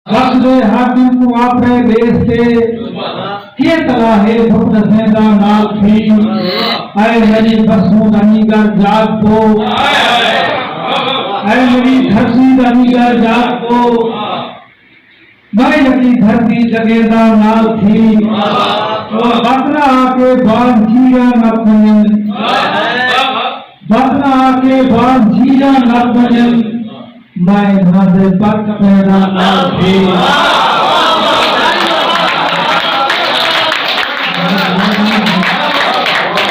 बख्शे हाकिम को आपरे देश से के तला है फक्त सेंदा नाल थी ऐ मेरी बसू दनीगर जाग को ऐ मेरी धरती दनीगर जाग को मैं यकी धरती जगेदा नाल थी और बदला आके बांध जीरा नपन बदला आके बांध जीरा नपन मैं नाज़े पक पैदा नाल थी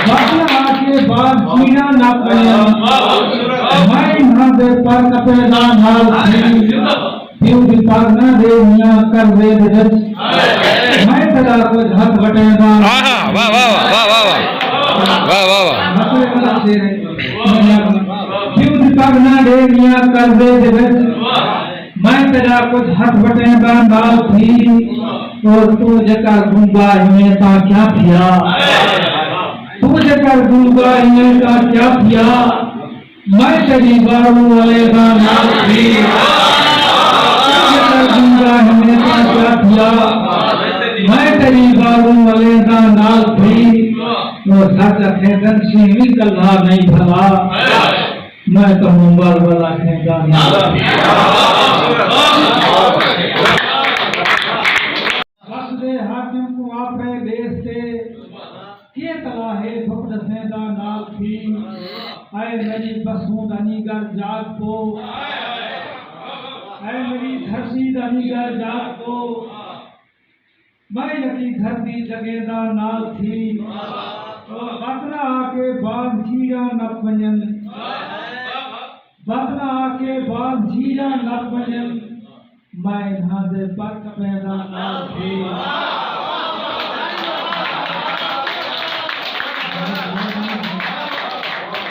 बदला आके बांध जीरा नपन मैं नाज़े पक पैदा नाल थी दिल दी पागना दे मियां कर दे विच मैं तेरा कुछ हथ वटेदा वाह वाह वाह वाह वाह वाह वाह वाह मसले वाला शेर है दिल दी पागना दे मियां कर दे विच मैं तेरा कुछ हथ वटेदा नाल थी और तू जका गुंगा में ता क्या थिया तू जका गुंगा में ता क्या थिया मैं तेरी बारू वाले दा नाल थी मैं तेरी बारू वाले का नाल थी वो सच खेदन सीवी कल्ला नहीं भला मैं तो मुंबर वाला खेदा नाल बख्शे हाकिम को आपरे देश से के तला है फक्त सेंदा नाल थी ऐ मेरी बसू दनीगर जाग को ऐ मेरी धरती दनीगर जाग को मैं यकी धरती जगेदा नाल थी और बदला आके बांध जीरा नपन बदला आके बांध जीरा नपन मैं नाज़े पक पैदा नाल थी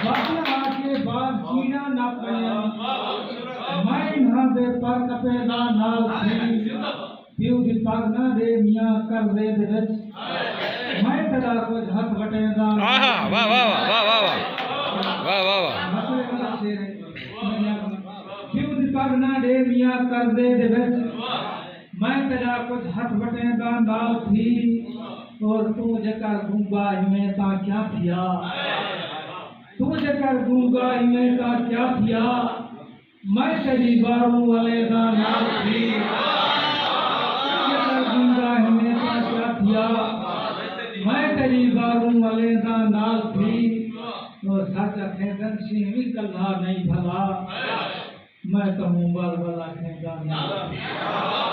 बदला आके बांध जीरा नपन मैं नाज़े पक पैदा नाल थी दिल दी पागना दे मियां कर दे विच मैं तेरा कुछ हथ वटेदा वाह वाह वाह वाह वाह वाह वाह वाह मसले वाला शेर है दिल दी पागना दे मियां कर दे विच मैं तेरा कुछ हथ वटेदा नाल थी और तू जका गुंगा में ता क्या थिया तू जका गुंगा में ता क्या थिया मैं तेरी बारू वाले दा नाल थी मैं तेरी बारू वाले दा नाल थी और सच खेदन सीवी कल्ला नहीं भला मैं तो मुंबर वाला खेदा नाल